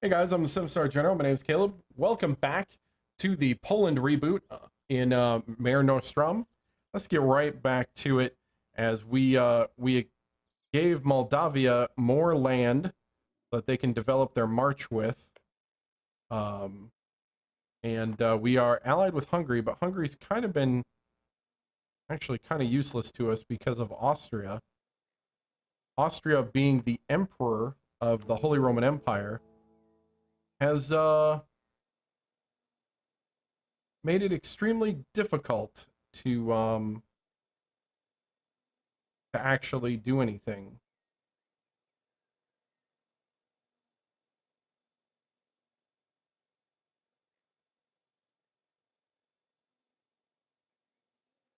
Hey guys, I'm the 7-Star General. My name is Caleb. Welcome back to the Poland reboot in Mare Nostrum. Let's get right back to it as we gave Moldavia more land so that they can develop their march with. And we are allied with Hungary, but Hungary's kind of been actually kind of useless to us because of Austria. Austria being the emperor of the Holy Roman Empire has made it extremely difficult to actually do anything.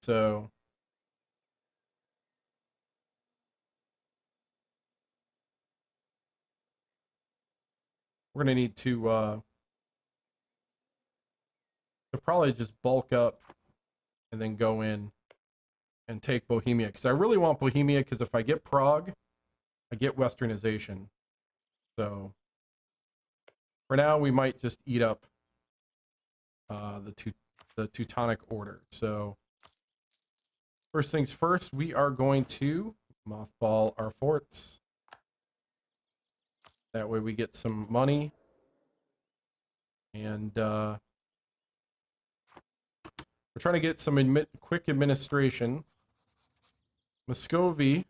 So we're gonna need to probably just bulk up and then go in and take Bohemia, because I really want Bohemia, because if I get Prague, I get Westernization. So for now, we might just eat up the Teutonic Order. So first things first, we are going to mothball our forts. That way we get some money. And we're trying to get some quick administration. Muscovy,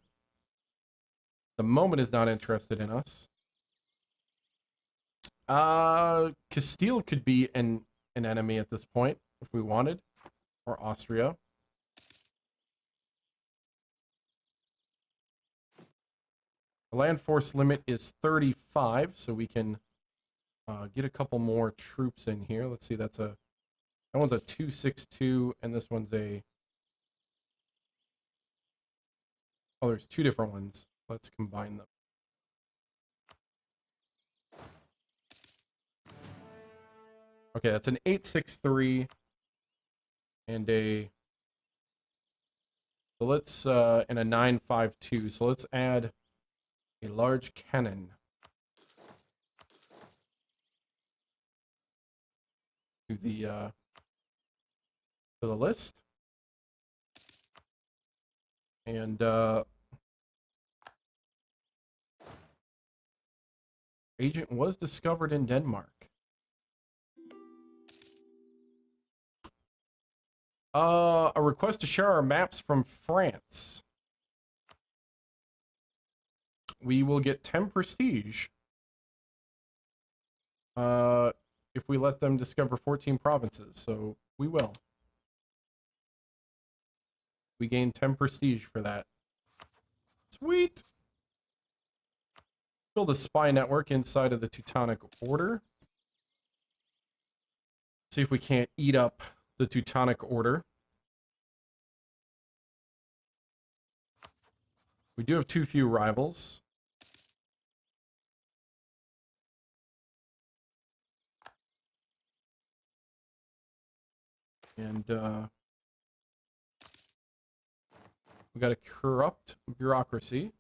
the moment, is not interested in us. Castile could be an enemy at this point if we wanted, or Austria. The land force limit is 35, so we can get a couple more troops in here. Let's see, that one's a 262, and this one's a... Oh, there's two different ones. Let's combine them. Okay, that's an 863 and a... So let's, and a 952. So let's add a large cannon to the list. And agent was discovered in Denmark. A request to share our maps from France. We will get 10 prestige if we let them discover 14 provinces, so we will. We gain 10 prestige for that. Sweet! Build a spy network inside of the Teutonic Order. See if we can't eat up the Teutonic Order. We do have too few rivals. And we got a corrupt bureaucracy.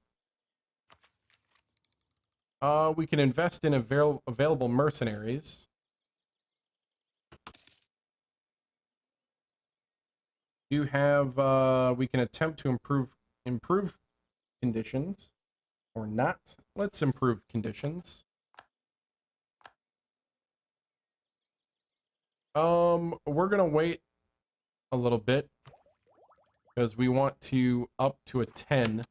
We can invest in available mercenaries. Do have we can attempt to improve conditions or not. Let's improve conditions. We're gonna wait a little bit because we want to up to a 10 so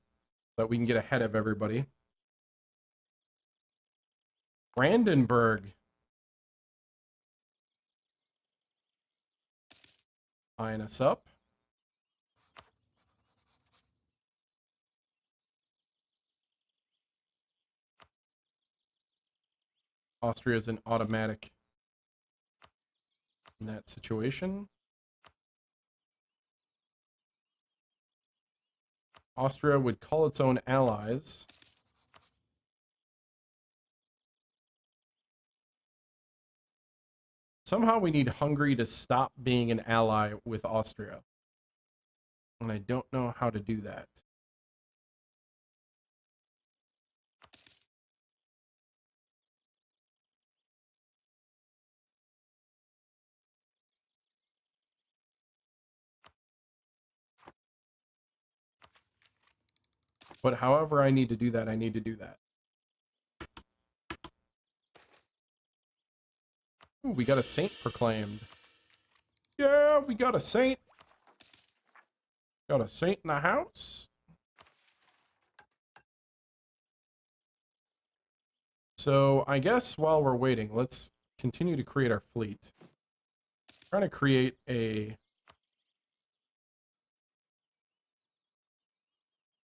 that we can get ahead of everybody. Brandenburg. Eyeing us up. Austria is an automatic in that situation. Austria would call its own allies. Somehow we need Hungary to stop being an ally with Austria. And I don't know how to do that. But however I need to do that, I need to do that. Ooh, we got a saint proclaimed. Yeah, we got a saint. Got a saint in the house. So I guess while we're waiting, let's continue to create our fleet. Trying to create a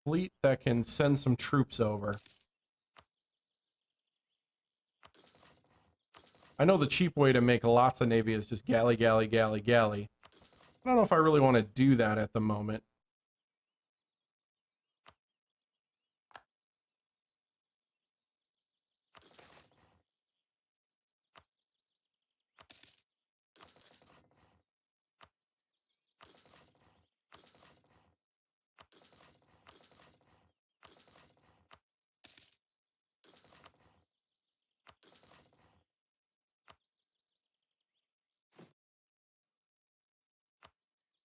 fleet that can send some troops over. I know the cheap way to make lots of navy is just galley, galley, galley, galley. I don't know if I really want to do that at the moment.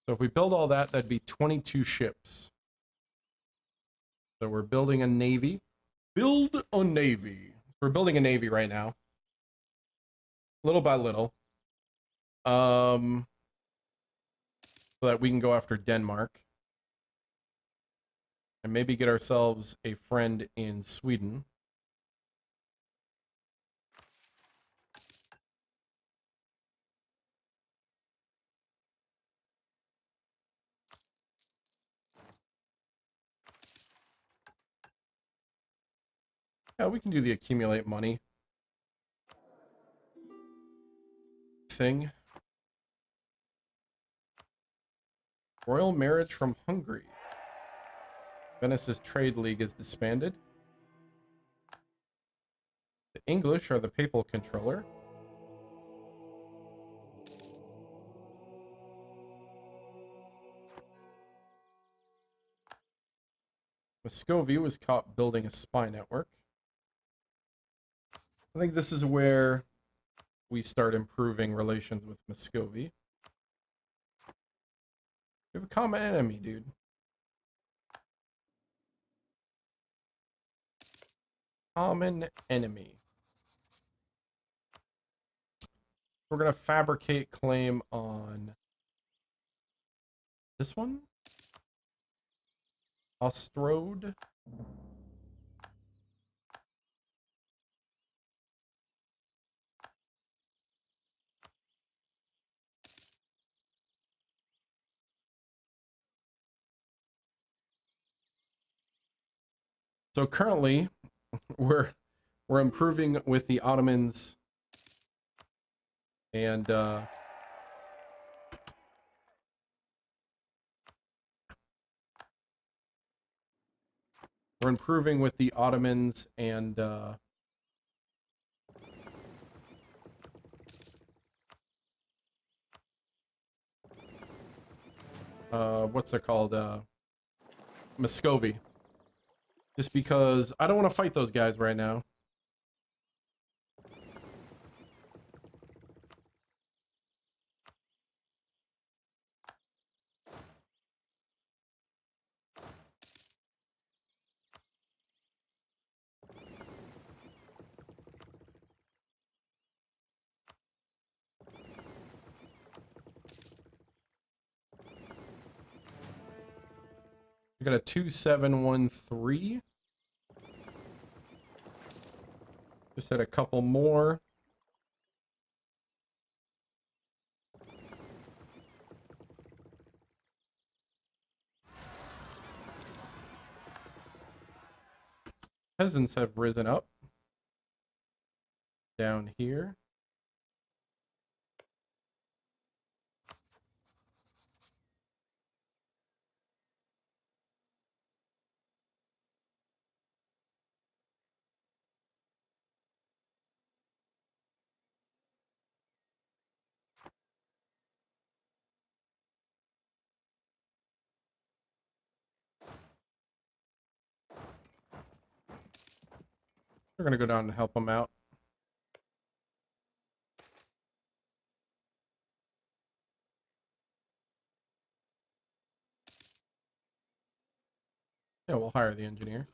So if we build all that, that'd be 22 ships. So we're building a navy. Build a navy. We're building a navy right now. Little by little. So that we can go after Denmark. And maybe get ourselves a friend in Sweden. Yeah, we can do the accumulate money thing. Royal marriage from Hungary. Venice's trade league is disbanded. The English are the papal controller. Muscovy was caught building a spy network. I think this is where we start improving relations with Muscovy. We have a common enemy, dude. Common enemy. We're going to fabricate claim on this one. Ostrode. So currently, we're improving with the Ottomans and we're improving with the Ottomans and what's it called? Muscovy. Just because I don't want to fight those guys right now. We got a 2713. Just had a couple more. Peasants have risen up down here. We're going to go down and help them out. Yeah, we'll hire the engineer.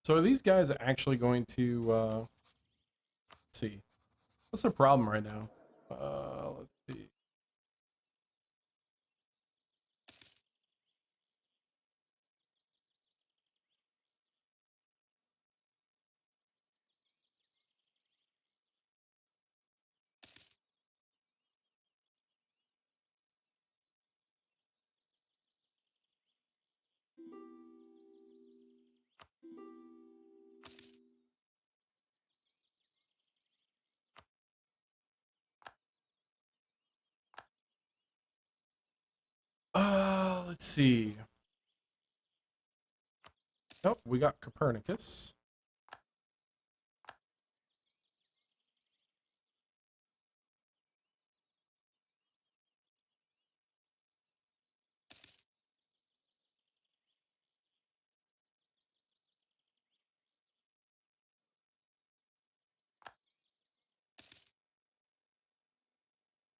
So are these guys actually going to, let's see. What's the problem right now? Let's see. Let's see. Nope, we got Copernicus.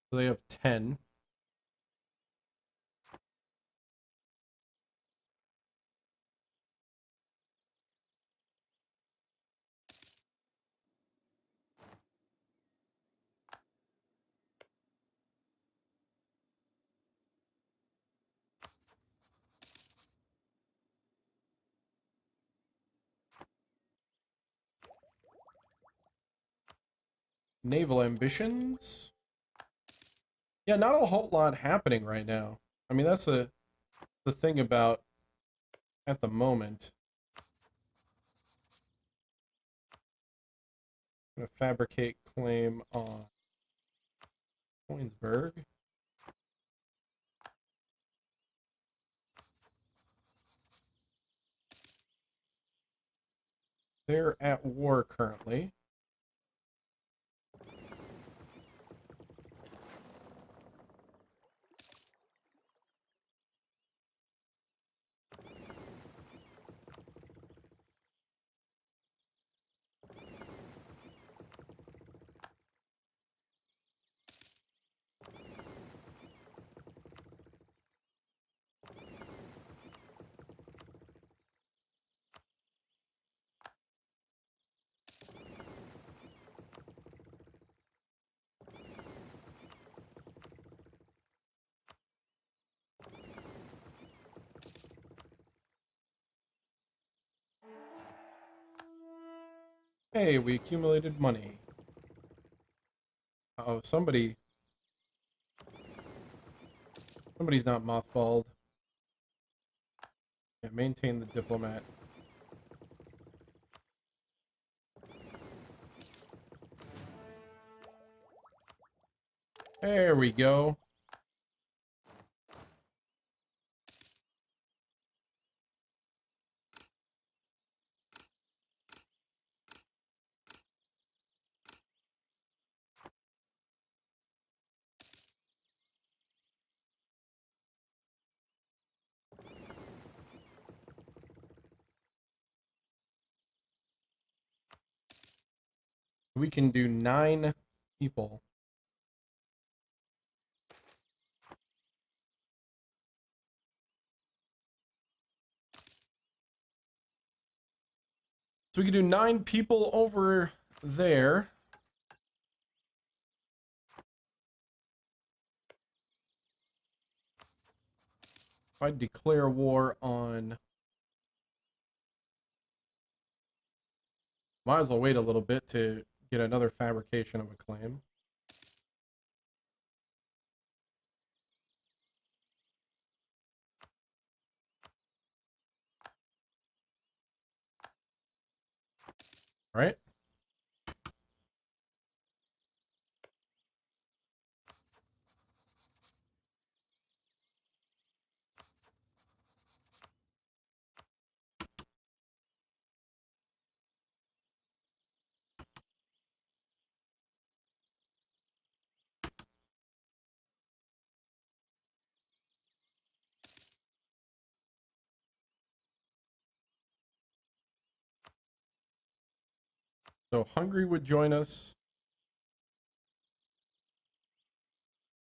So they have 10. Naval ambitions. Yeah, not a whole lot happening right now. I mean, that's the thing about at the moment. I'm gonna fabricate claim on Coinsburg. They're at war currently. Hey, we accumulated money. Uh oh, somebody's not mothballed. Yeah, maintain the diplomat. There we go. We can do 9 people. So we can do 9 people over there. If I declare war on... Might as well wait a little bit to get another fabrication of a claim. Right? So Hungary would join us.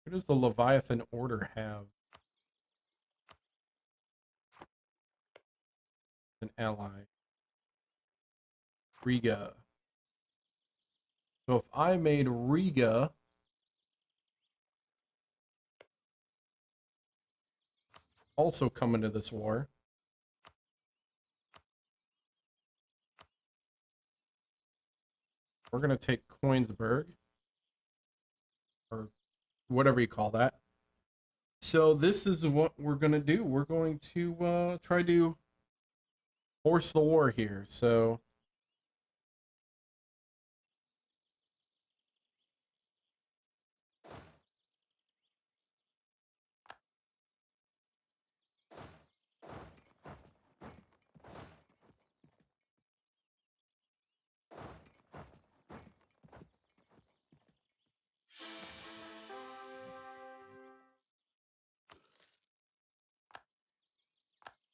Who does the Leviathan Order have? An ally. Riga. So if I made Riga also come into this war, we're going to take Koenigsberg, or whatever you call that. So this is what we're going to do. We're going to try to force the war here. So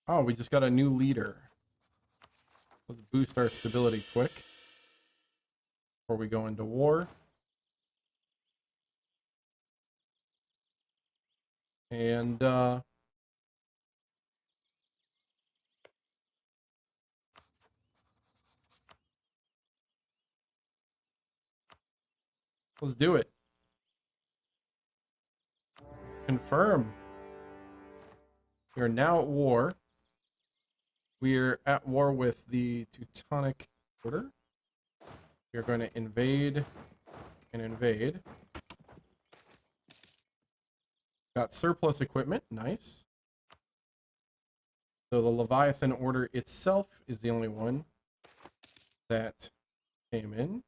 oh, we just got a new leader. Let's boost our stability quick before we go into war. And let's do it. Confirm. We are now at war. We are at war with the Teutonic Order. We are going to invade and invade. Got surplus equipment. Nice. So the Leviathan Order itself is the only one that came in.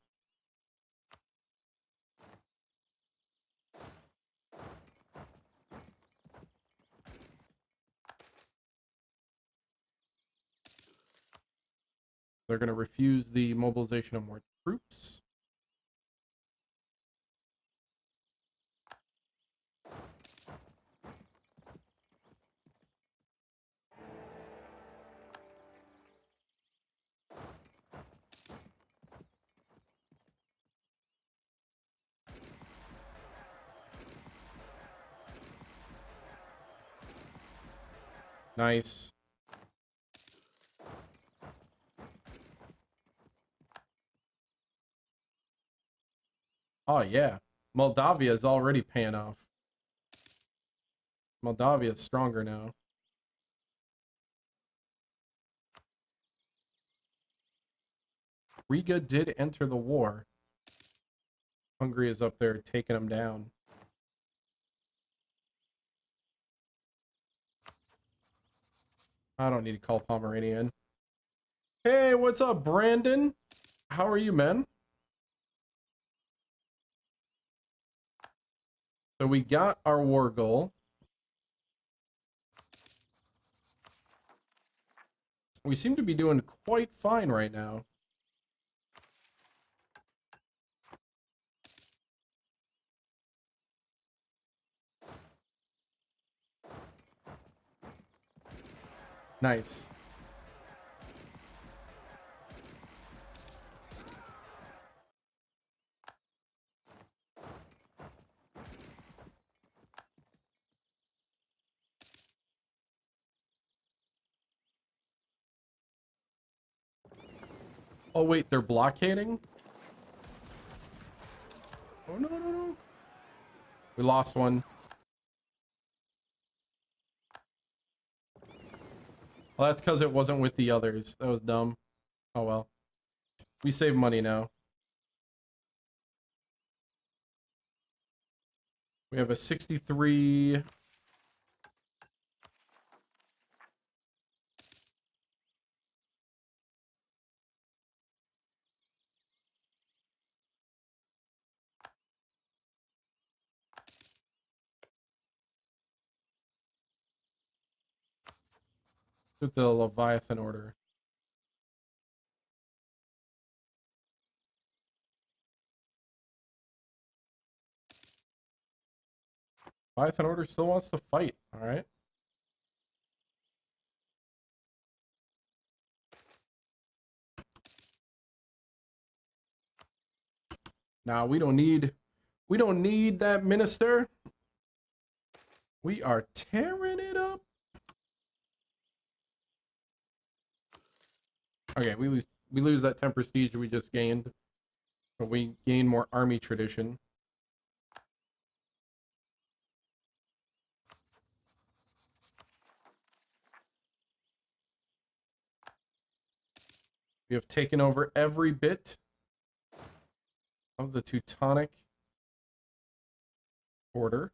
They're going to refuse the mobilization of more troops. Nice. Oh, yeah. Moldavia is already paying off. Moldavia is stronger now. Riga did enter the war. Hungary is up there taking them down. I don't need to call Pomerania in. Hey, what's up, Brandon? How are you, man? So we got our war goal. We seem to be doing quite fine right now. Nice. Oh, wait, they're blockading? Oh, no, no, no. We lost one. Well, that's because it wasn't with the others. That was dumb. Oh, well. We save money now. We have a 63... with the Leviathan Order. Leviathan Order still wants to fight, alright? Now we don't need that minister. We are tearing it up. Okay, we lose that 10 prestige we just gained. But we gain more army tradition. We have taken over every bit of the Teutonic Order.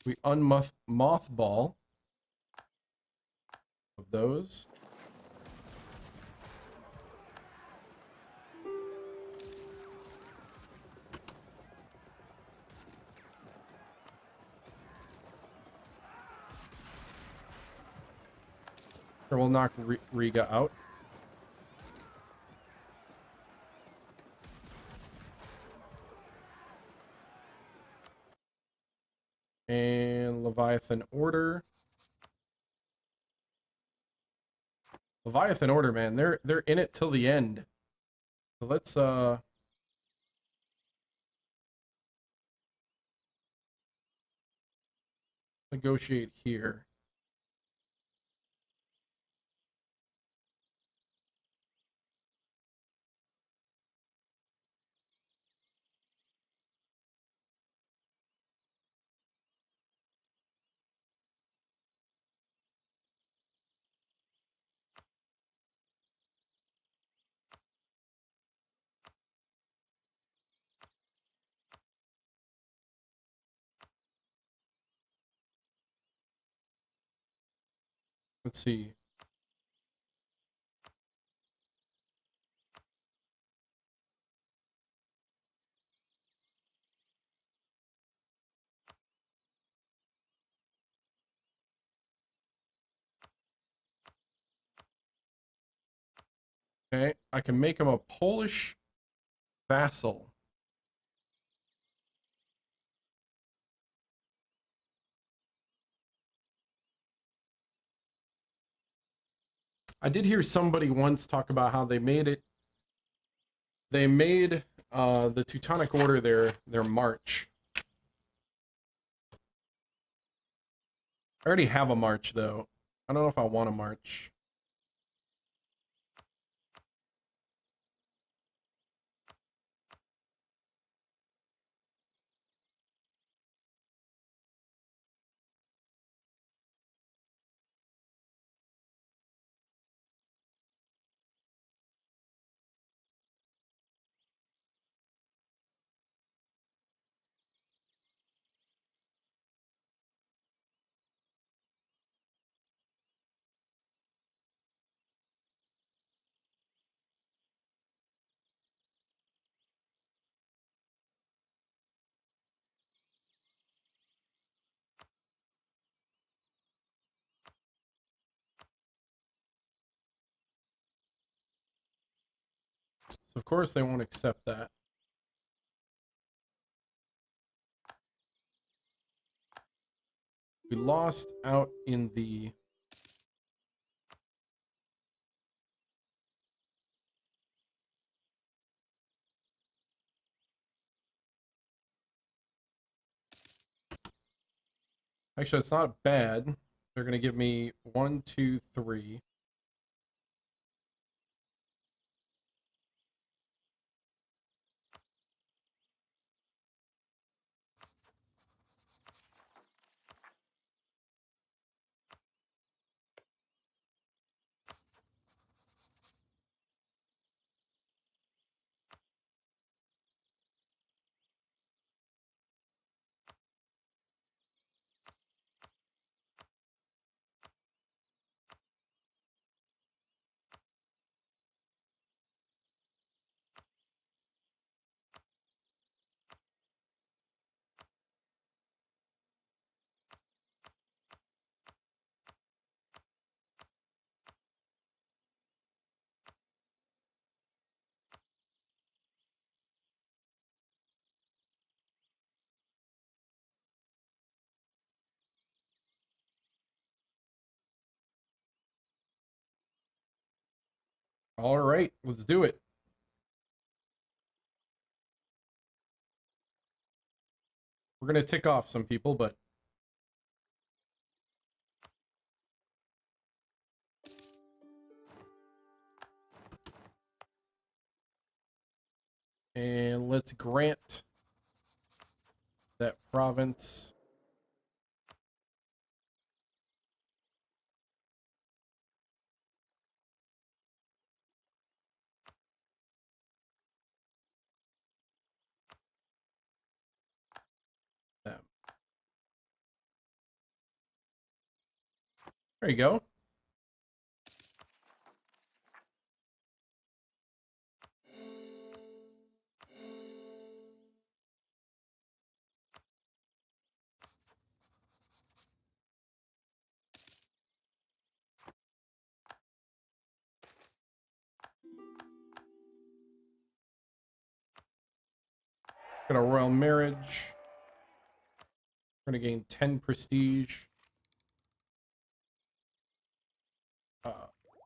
We mothball of those. Or we'll knock Riga out. And Leviathan Order. Leviathan Order, man, they're in it till the end. So let's negotiate here. Let's see. Okay, I can make him a Polish vassal. I did hear somebody once talk about how they made it. They made the Teutonic Order their march. I already have a march though. I don't know if I want a march. So of course they won't accept that. We lost out in the actually it's not bad. They're gonna give me 1, 2, 3. All right, let's do it. We're going to tick off some people, but and let's grant that province. Them. There you go. Got a royal marriage. We're going to gain 10 prestige.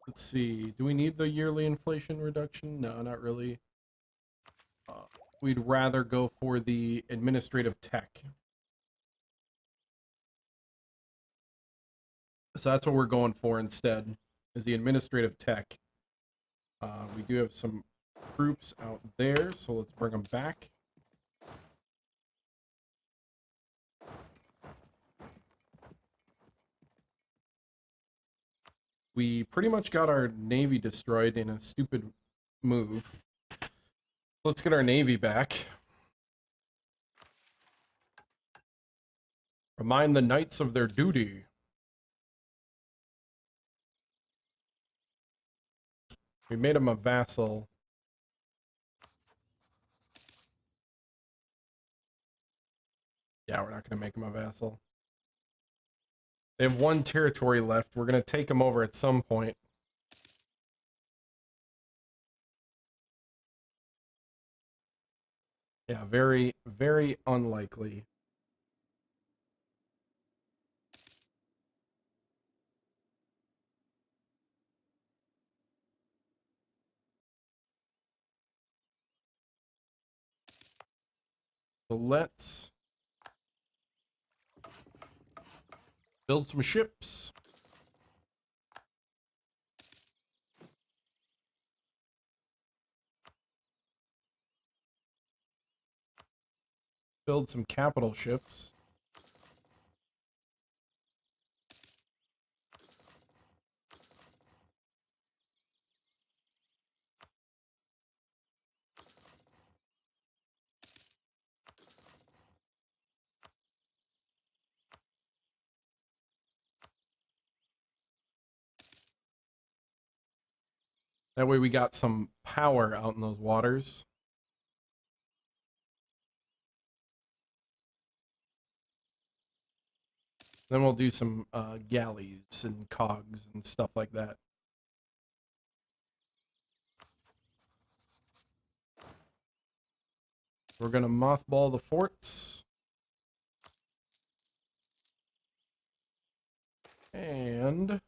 Let's see. Do we need the yearly inflation reduction? No, not really. We'd rather go for the administrative tech. So that's what we're going for instead, is the administrative tech. We do have some troops out there, so let's bring them back. We pretty much got our navy destroyed in a stupid move. Let's get our navy back. Remind the knights of their duty. We made him a vassal. Yeah, we're not going to make him a vassal. They have one territory left. We're going to take them over at some point. Yeah, very, very unlikely. So let's build some ships. Build some capital ships. That way we got some power out in those waters. Then we'll do some galleys and cogs and stuff like that. We're going to mothball the forts. And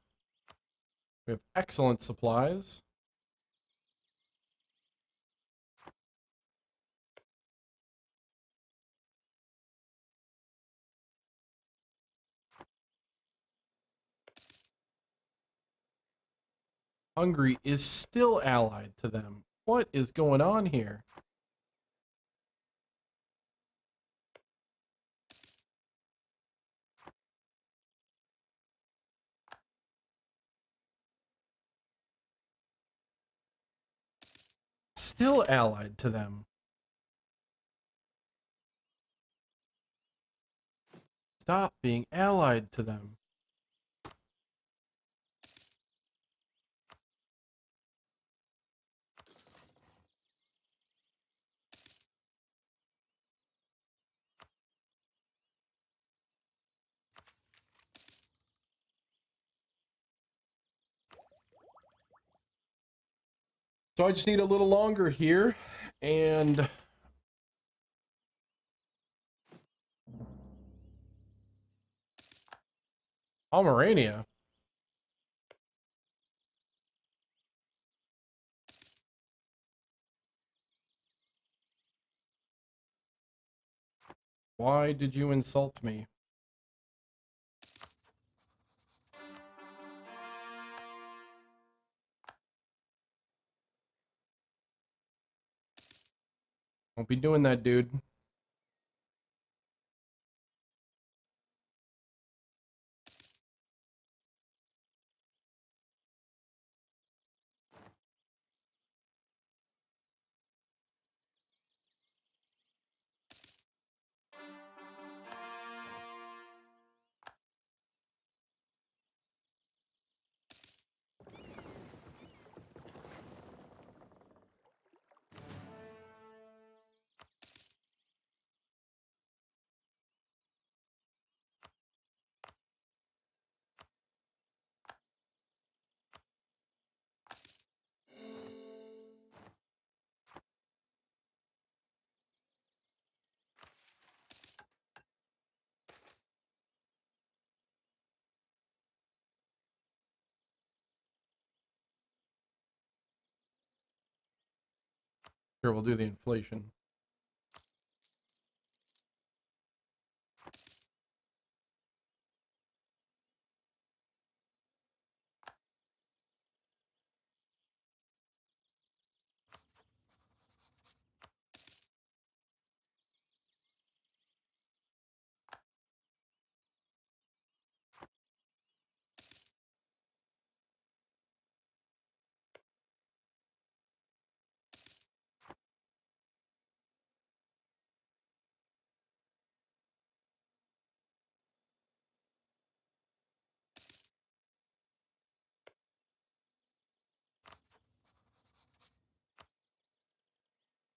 we have excellent supplies. Hungary is still allied to them. What is going on here? Still allied to them. Stop being allied to them. So I just need a little longer here, and Pomerania. Why did you insult me? Don't be doing that, dude. Sure, we'll do the inflation.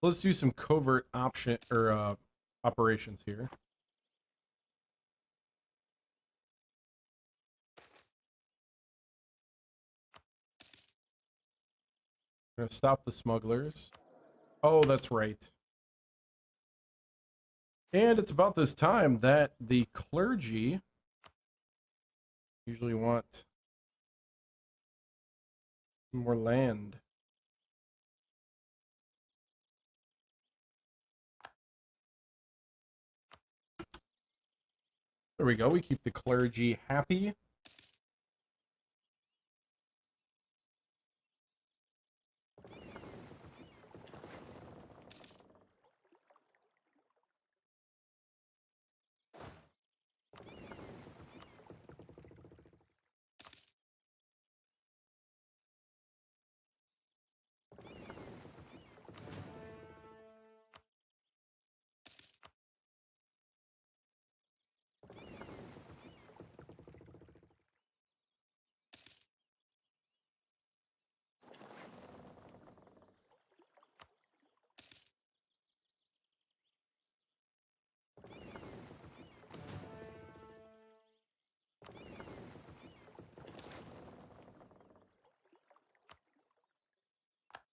Let's do some covert option or operations here. We're gonna stop the smugglers. Oh, that's right. And it's about this time that the clergy usually want more land. There we go. We keep the clergy happy.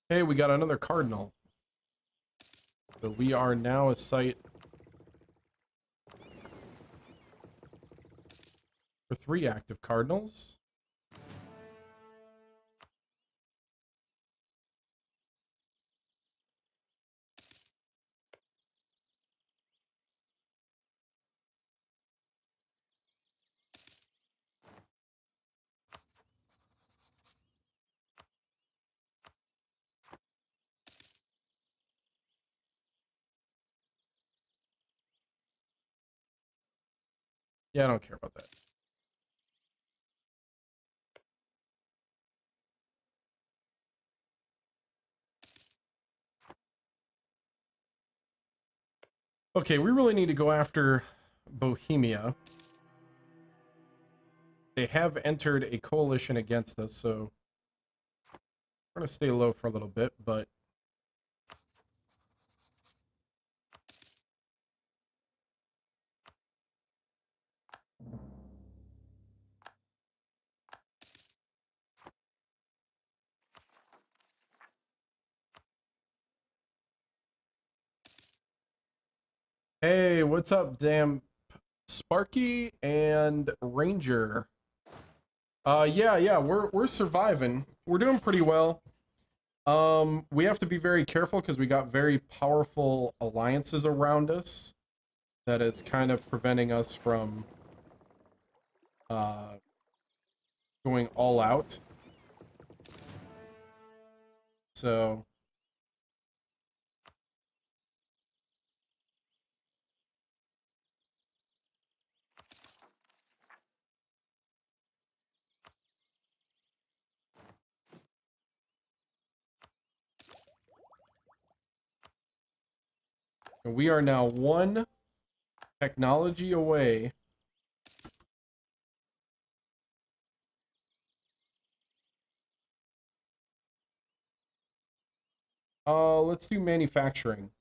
Hey, we got another cardinal. So we are now a site for 3 active cardinals. Yeah, I don't care about that. Okay, we really need to go after Bohemia. They have entered a coalition against us, so we're going to stay low for a little bit, but hey, what's up, damn Sparky and Ranger? Yeah, we're surviving. We're doing pretty well. We have to be very careful because we got very powerful alliances around us. that is kind of preventing us from uh, going all out. So we are now one technology away. Let's do manufacturing.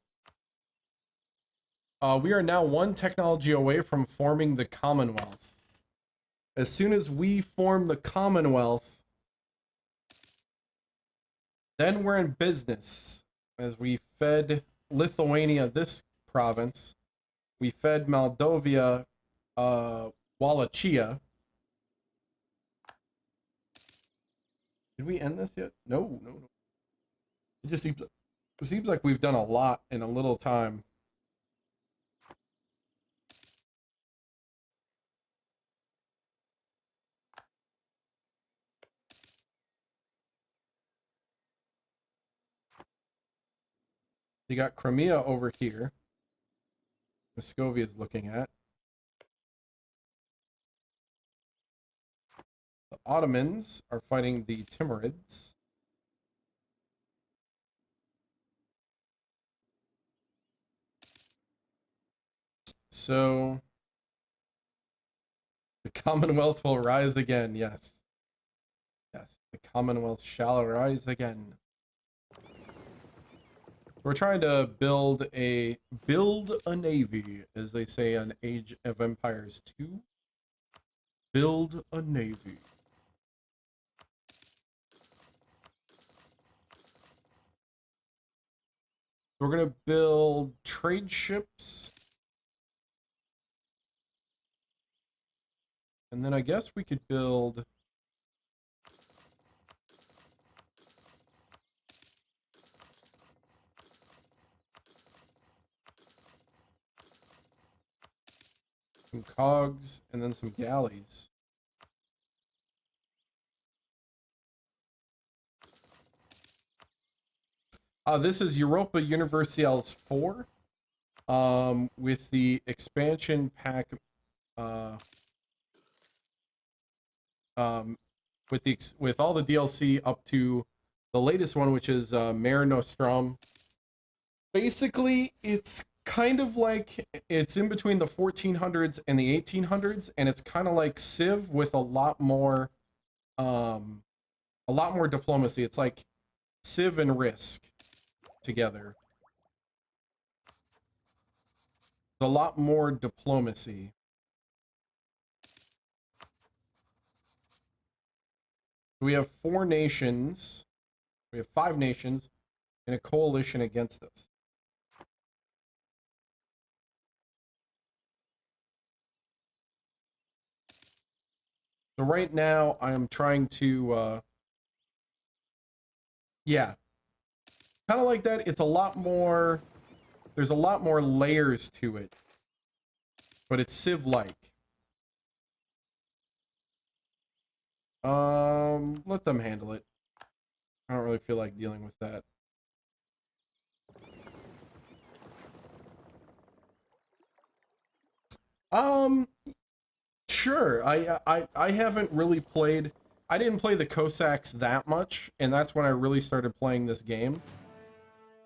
We are now one technology away from forming the Commonwealth. As soon as we form the Commonwealth, then we're in business. As we fed Lithuania this province, we fed Moldova Wallachia. Did we end this yet? No. It just seems like we've done a lot in a little time. You got Crimea over here. Muscovia is looking at. The Ottomans are fighting the Timurids. So the Commonwealth will rise again. Yes. Yes, the Commonwealth shall rise again. We're trying to build a navy, as they say on Age of Empires 2. Build a navy. We're gonna build trade ships. And then I guess we could build some cogs and then some galleys. This is Europa Universalis 4. With the expansion pack, with all the DLC up to the latest one, which is Mare Nostrum. Basically, it's kind of like it's in between the 1400s and the 1800s, and it's kind of like Civ with a lot more diplomacy. It's like Civ and Risk together. A lot more diplomacy. We have 4 nations. We have 5 nations in a coalition against us. So right now I am trying to yeah. Kind of like that. It's a lot more, there's a lot more layers to it. But it's Civ-like. Let them handle it. I don't really feel like dealing with that. Sure. I haven't really played, I didn't play the Cossacks that much, and that's when I really started playing this game.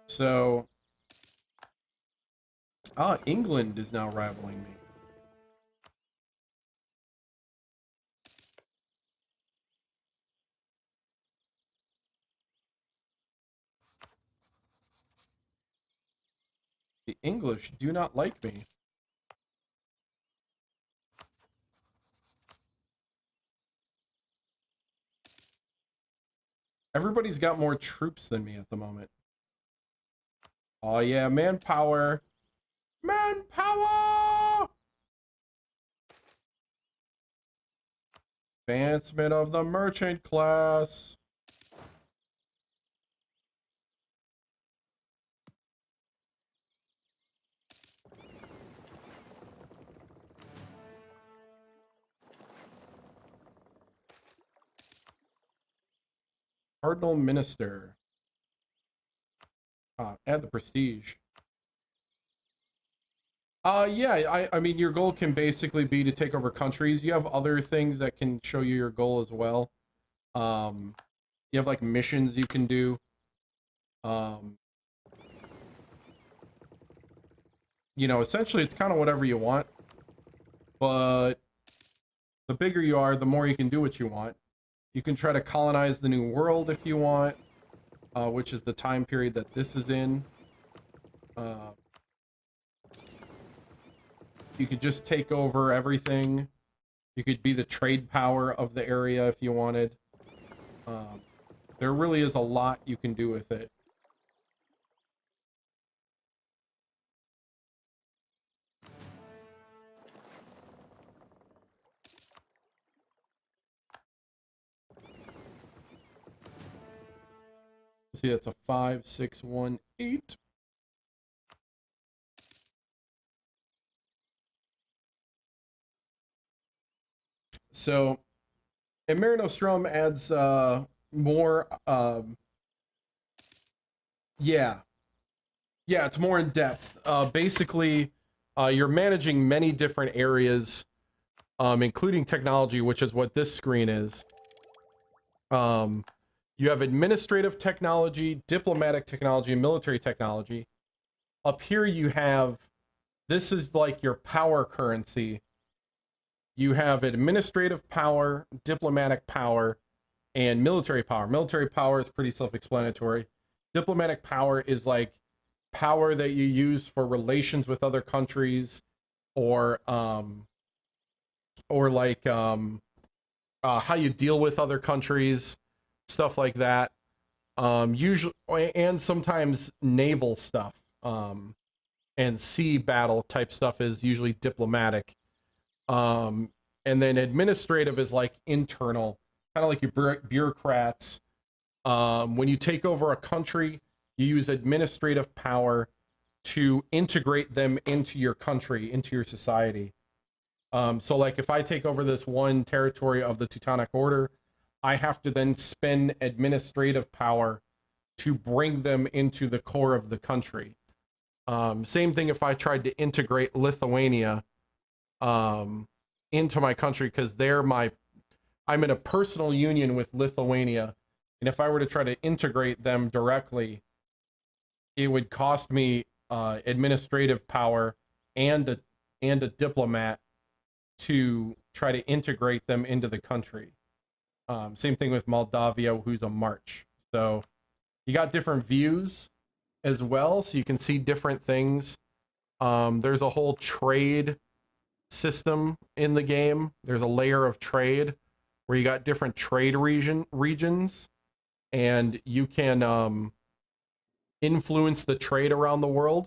So England is now rivaling me. The English do not like me. Everybody's got more troops than me at the moment. Oh yeah, manpower. Manpower! Advancement of the merchant class. Cardinal Minister. Add the prestige. Yeah, I mean, your goal can basically be to take over countries. You have other things that can show you your goal as well. You have like missions you can do. You know, essentially it's kind of whatever you want, but the bigger you are, the more you can do what you want. You can try to colonize the New World if you want, which is the time period that this is in. You could just take over everything. You could be the trade power of the area if you wanted. There really is a lot you can do with it. See, that's a 5, 6, 1, 8. So, and Mare Nostrum adds more. Yeah, it's more in depth. Basically, you're managing many different areas, including technology, which is what this screen is. You have administrative technology, diplomatic technology, and military technology. Up here you have, this is like your power currency. You have administrative power, diplomatic power, and military power. Military power is pretty self-explanatory. Diplomatic power is like power that you use for relations with other countries, or like how you deal with other countries, stuff like that. Usually, and sometimes naval stuff, and sea battle type stuff is usually diplomatic. And then administrative is like internal, kind of like your bureaucrats. When you take over a country, you use administrative power to integrate them into your country, into your society. So like if I take over this one territory of the Teutonic Order, I have to then spend administrative power to bring them into the core of the country. Same thing if I tried to integrate Lithuania into my country, because I'm in a personal union with Lithuania, and if I were to try to integrate them directly, it would cost me administrative power and a diplomat to try to integrate them into the country. Same thing with Moldavia, who's a march. So you got different views as well, so you can see different things. There's a whole trade system in the game. There's a layer of trade where you got different trade regions, and you can influence the trade around the world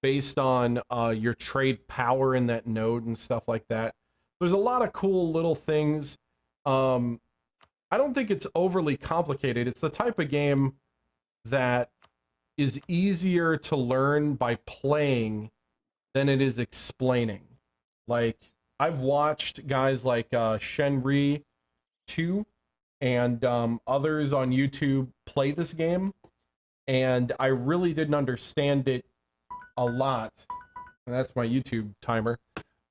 based on your trade power in that node and stuff like that. There's a lot of cool little things. I don't think it's overly complicated. It's the type of game that is easier to learn by playing than it is explaining. Like, I've watched guys like Shenri 2 and others on YouTube play this game, and I really didn't understand it a lot. And that's my YouTube timer.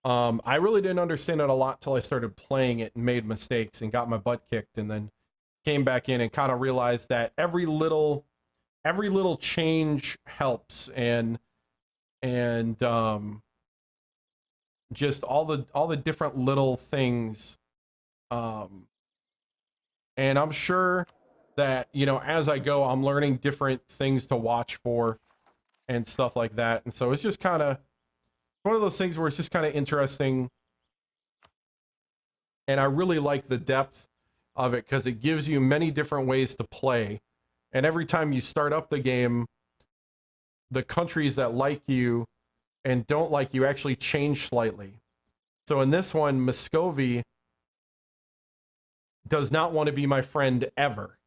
I really didn't understand it a lot till I started playing it and made mistakes and got my butt kicked, and then came back in and kind of realized that every little change helps, and just all the different little things. And I'm sure that, you know, as I go, I'm learning different things to watch for and stuff like that. And so it's just kind of one of those things where it's just kind of interesting. And I really like the depth of it because it gives you many different ways to play. And every time you start up the game, the countries that like you and don't like you actually change slightly. So in this one, Muscovy does not want to be my friend ever.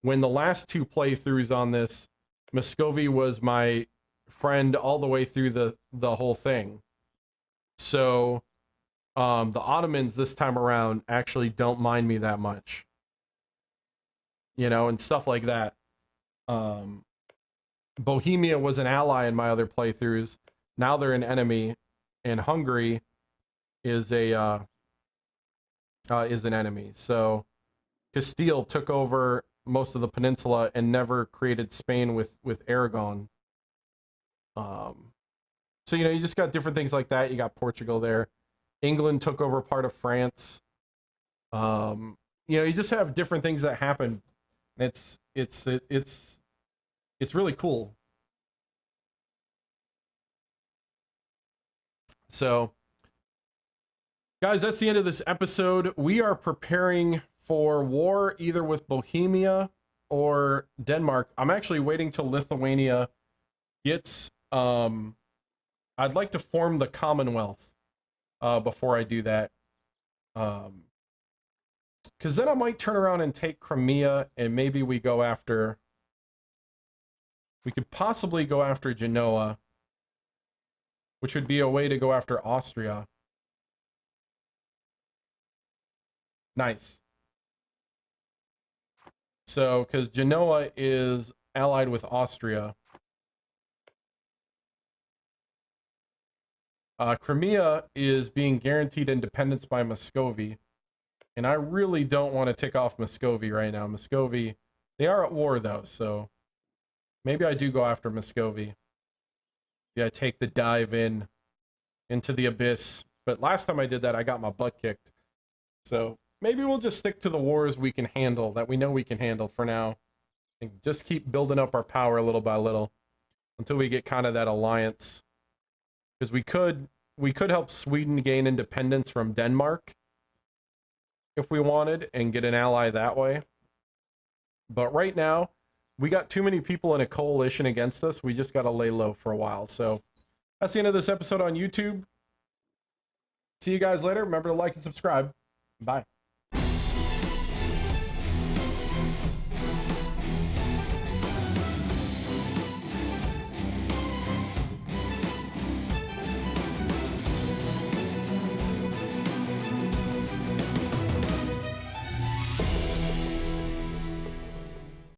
When the last two playthroughs on this, Muscovy was my friend all the way through the whole thing. So the Ottomans this time around actually don't mind me that much. you know, and stuff like that. Bohemia was an ally in my other playthroughs. Now they're an enemy, and Hungary is an enemy. So Castile took over most of the peninsula and never created Spain with Aragon. So, you know, you just got different things like that. You got Portugal there. England took over part of France. You know, you just have different things that happen. It's really cool. So, guys, that's the end of this episode. We are preparing for war either with Bohemia or Denmark. I'm actually waiting till Lithuania gets I'd like to form the Commonwealth before I do that. Because then I might turn around and take Crimea, and maybe we go after... We could possibly go after Genoa, which would be a way to go after Austria. Nice. So, because Genoa is allied with Austria. Crimea is being guaranteed independence by Muscovy. And I really don't want to tick off Muscovy right now. Muscovy, they are at war though, so maybe I do go after Muscovy. Yeah, I take the dive into the abyss. But last time I did that, I got my butt kicked. So maybe we'll just stick to the wars we can handle, that we know we can handle for now. And just keep building up our power little by little until we get kind of that alliance. Because we could help Sweden gain independence from Denmark if we wanted and get an ally that way. But right now, we got too many people in a coalition against us. We just got to lay low for a while. So that's the end of this episode on YouTube. See you guys later. Remember to like and subscribe. Bye.